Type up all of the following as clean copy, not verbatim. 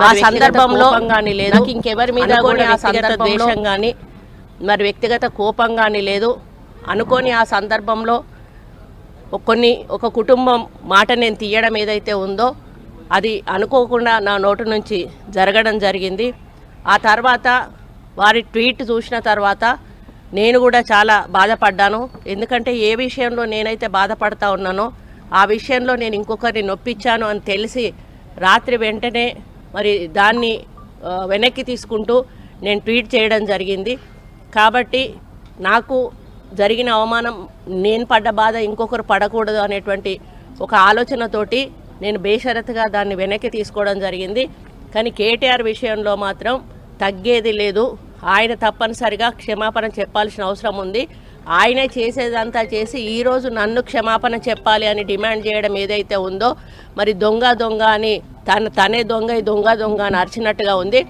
ఆ సందర్భంలో నాకు ఇంకెవరి మీద కూడా వ్యక్తిగత ద్వేషం కానీ మరి వ్యక్తిగత కోపం కానీ లేదు. అనుకోని ఆ సందర్భంలో ఒక కుటుంబం మాట నేను తీయడం ఏదైతే ఉందో అది అనుకోకుండా నా నోటి నుంచి జరగడం జరిగింది. ఆ తర్వాత వారి ట్వీట్ చూసిన తర్వాత నేను కూడా చాలా బాధపడ్డాను. ఎందుకంటే ఏ విషయంలో నేనైతే బాధపడతా ఉన్నానో ఆ విషయంలో నేను ఇంకొకరిని నొప్పించాను అని తెలిసి రాత్రి వెంటనే మరి దాన్ని వెనక్కి తీసుకుంటూ నేను ట్వీట్ చేయడం జరిగింది. కాబట్టి నాకు జరిగిన అవమానం, నేను పడ్డ బాధ ఇంకొకరు పడకూడదు అనేటువంటి ఒక ఆలోచనతోటి నేను బేషరతుగా దాన్ని వెనక్కి తీసుకోవడం జరిగింది. కానీ కేటీఆర్ విషయంలో మాత్రం తగ్గేది లేదు. ఆయన తప్పనిసరిగా క్షమాపణ చెప్పాల్సిన అవసరం ఉంది. ఆయనే చేసేదంతా చేసి ఈరోజు నన్ను క్షమాపణ చెప్పాలి అని డిమాండ్ చేయడం ఏదైతే ఉందో మరి దొంగ అని తనే దొంగ అని అరిచినట్టుగా ఉంది.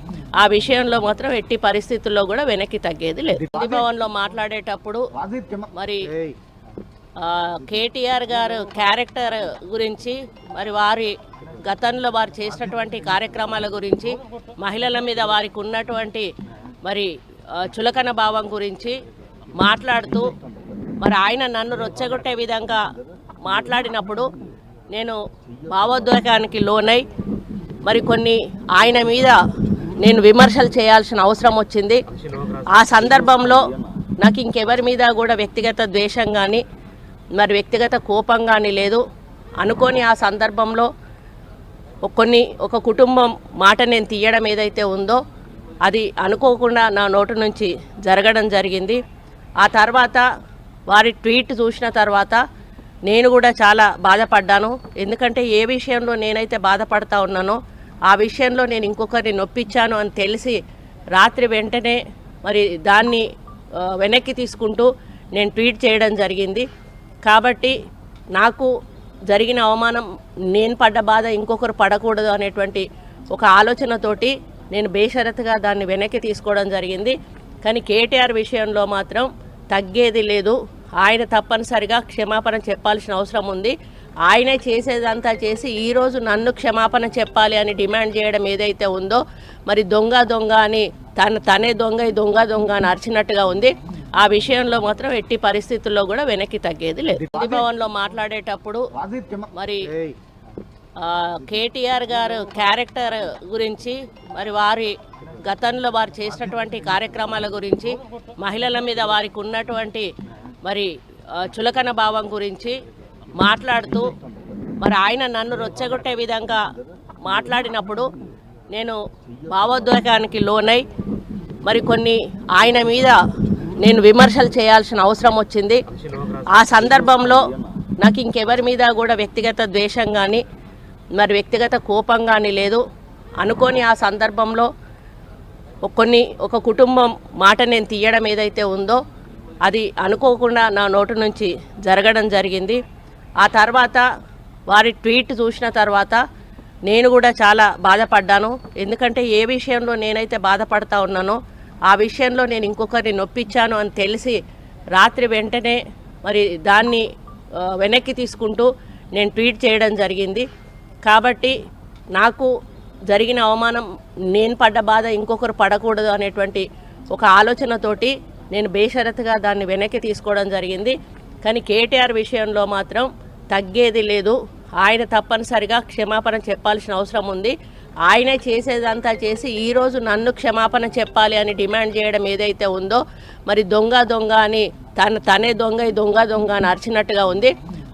ఆ విషయంలో మాత్రం ఎట్టి పరిస్థితుల్లో కూడా వెనక్కి తగ్గేది లేదు. భవన్లో మాట్లాడేటప్పుడు మరి కేటీఆర్ గారు క్యారెక్టర్ గురించి, మరి వారి గతంలో వారు చేసినటువంటి కార్యక్రమాల గురించి, మహిళల మీద వారికి ఉన్నటువంటి మరి చులకన భావం గురించి మాట్లాడుతూ మరి ఆయన నన్ను రొచ్చగొట్టే విధంగా మాట్లాడినప్పుడు నేను భావోద్వేగానికి లోనై మరి కొన్ని ఆయన మీద నేను విమర్శలు చేయాల్సిన అవసరం వచ్చింది. ఆ సందర్భంలో నాకు ఇంకెవరి మీద కూడా వ్యక్తిగత ద్వేషం కానీ మరి వ్యక్తిగత కోపం కానీ లేదు. అనుకోని ఆ సందర్భంలో ఒక కుటుంబం మాట నేను తీయడం ఏదైతే ఉందో అది అనుకోకుండా నా నోటి నుంచి జరగడం జరిగింది. ఆ తర్వాత వారి ట్వీట్ చూసిన తర్వాత నేను కూడా చాలా బాధపడ్డాను. ఎందుకంటే ఏ విషయంలో నేనైతే బాధపడతా ఉన్నానో ఆ విషయంలో నేను ఇంకొకరిని నొప్పించాను అని తెలిసి రాత్రి వెంటనే మరి దాన్ని వెనక్కి తీసుకుంటూ నేను ట్వీట్ చేయడం జరిగింది. కాబట్టి నాకు జరిగిన అవమానం, నేను పడ్డ బాధ ఇంకొకరు పడకూడదు అనేటువంటి ఒక ఆలోచనతోటి నేను బేషరతుగా దాన్ని వెనక్కి తీసుకోవడం జరిగింది. కానీ కేటీఆర్ విషయంలో మాత్రం తగ్గేది లేదు. ఆయన తప్పనిసరిగా క్షమాపణ చెప్పాల్సిన అవసరం ఉంది. ఆయనే చేసేదంతా చేసి ఈరోజు నన్ను క్షమాపణ చెప్పాలి అని డిమాండ్ చేయడం ఏదైతే ఉందో మరి దొంగ అని తనే దొంగ అని అరిచినట్టుగా ఉంది. ఆ విషయంలో మాత్రం ఎట్టి పరిస్థితుల్లో కూడా వెనక్కి తగ్గేది లేదు. భవన్లో మాట్లాడేటప్పుడు మరి కేటీఆర్ గారు క్యారెక్టర్ గురించి, మరి వారి గతంలో వారు చేసినటువంటి కార్యక్రమాల గురించి, మహిళల మీద వారికి ఉన్నటువంటి మరి చులకన భావం గురించి మాట్లాడుతూ మరి ఆయన నన్ను రొచ్చగొట్టే విధంగా మాట్లాడినప్పుడు నేను భావోద్వేగానికి లోనై మరి కొన్ని ఆయన మీద నేను విమర్శలు చేయాల్సిన అవసరం వచ్చింది. ఆ సందర్భంలో నాకు ఇంకెవరి మీద కూడా వ్యక్తిగత ద్వేషం కానీ మరి వ్యక్తిగత కోపం కానీ లేదు. అనుకోని ఆ సందర్భంలో ఒక కుటుంబం మాట నేను తీయడం ఏదైతే ఉందో అది అనుకోకుండా నా నోటి నుంచి జరగడం జరిగింది. ఆ తర్వాత వారి ట్వీట్ చూసిన తర్వాత నేను కూడా చాలా బాధపడ్డాను. ఎందుకంటే ఏ విషయంలో నేనైతే బాధపడతా ఉన్నానో ఆ విషయంలో నేను ఇంకొకరిని నొప్పించాను అని తెలిసి రాత్రి వెంటనే మరి దాన్ని వెనక్కి తీసుకుంటూ నేను ట్వీట్ చేయడం జరిగింది. కాబట్టి నాకు జరిగిన అవమానం, నేను పడ్డ బాధ ఇంకొకరు పడకూడదు అనేటువంటి ఒక ఆలోచనతోటి నేను బేషరతుగా దాన్ని వెనక్కి తీసుకోవడం జరిగింది. కానీ కేటీఆర్ విషయంలో మాత్రం తగ్గేది లేదు. ఆయన తప్పనిసరిగా క్షమాపణ చెప్పాల్సిన అవసరం ఉంది. ఆయనే చేసేదంతా చేసి ఈరోజు నన్ను క్షమాపణ చెప్పాలి అని డిమాండ్ చేయడం ఏదైతే ఉందో మరి దొంగ అని తనే దొంగ అని అరిచినట్టుగా ఉంది.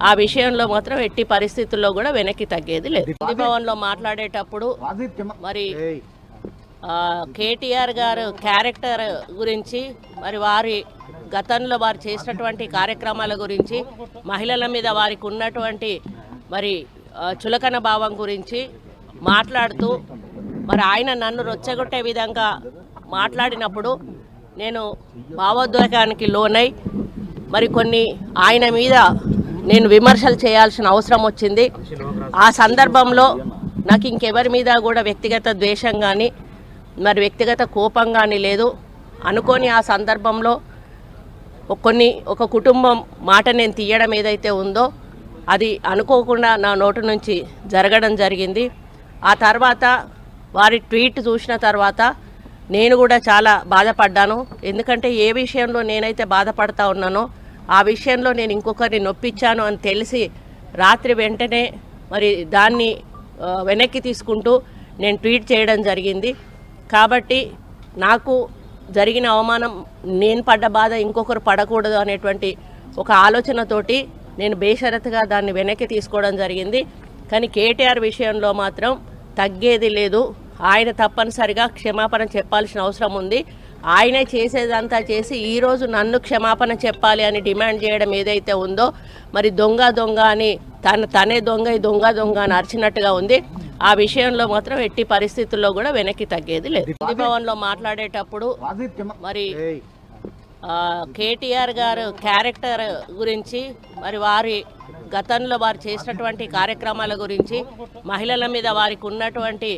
ఆ విషయంలో మాత్రం ఎట్టి పరిస్థితుల్లో కూడా వెనక్కి తగ్గేది లేదు. భవన్లో మాట్లాడేటప్పుడు మరి కేటీఆర్ గారు క్యారెక్టర్ గురించి, మరి వారి గతంలో వారు చేసినటువంటి కార్యక్రమాల గురించి, మహిళల మీద వారికి ఉన్నటువంటి మరి చులకన భావం గురించి మాట్లాడుతూ మరి ఆయన నన్ను రొచ్చగొట్టే విధంగా మాట్లాడినప్పుడు నేను భావోద్వేగానికి లోనై మరి కొన్ని ఆయన మీద నేను విమర్శలు చేయాల్సిన అవసరం వచ్చింది. ఆ సందర్భంలో నాకు ఇంకెవరి మీద కూడా వ్యక్తిగత ద్వేషం కానీ మరి వ్యక్తిగత కోపం కానీ లేదు. అనుకోని ఆ సందర్భంలో ఒక కుటుంబం మాట నేను తీయడం ఏదైతే ఉందో అది అనుకోకుండా నా నోటి నుంచి జరగడం జరిగింది. ఆ తర్వాత వారి ట్వీట్ చూసిన తర్వాత నేను కూడా చాలా బాధపడ్డాను. ఎందుకంటే ఏ విషయంలో నేనైతే బాధపడతా ఉన్నానో ఆ విషయంలో నేను ఇంకొకరిని నొప్పించాను అని తెలిసి రాత్రి వెంటనే మరి దాన్ని వెనక్కి తీసుకుంటూ నేను ట్వీట్ చేయడం జరిగింది. కాబట్టి నాకు జరిగిన అవమానం, నేను పడ్డ బాధ ఇంకొకరు పడకూడదు అనేటువంటి ఒక ఆలోచనతోటి నేను బేషరతుగా దాన్ని వెనక్కి తీసుకోవడం జరిగింది. కానీ కేటీఆర్ విషయంలో మాత్రం తగ్గేది లేదు. ఆయన తప్పనిసరిగా క్షమాపణ చెప్పాల్సిన అవసరం ఉంది. ఆయనే చేసేదంతా చేసి ఈరోజు నన్ను క్షమాపణ చెప్పాలి అని డిమాండ్ చేయడం ఏదైతే ఉందో, మరి దొంగ దొంగ అని తనే దొంగ అని అరిచినట్టుగా ఉంది. ఆ విషయంలో మాత్రం ఎట్టి పరిస్థితుల్లో కూడా వెనక్కి తగ్గేది లేదు. భవన్లో మాట్లాడేటప్పుడు మరి కేటీఆర్ గారు క్యారెక్టర్ గురించి, మరి వారి గతంలో వారు చేసినటువంటి కార్యక్రమాల గురించి, మహిళల మీద వారికి ఉన్నటువంటి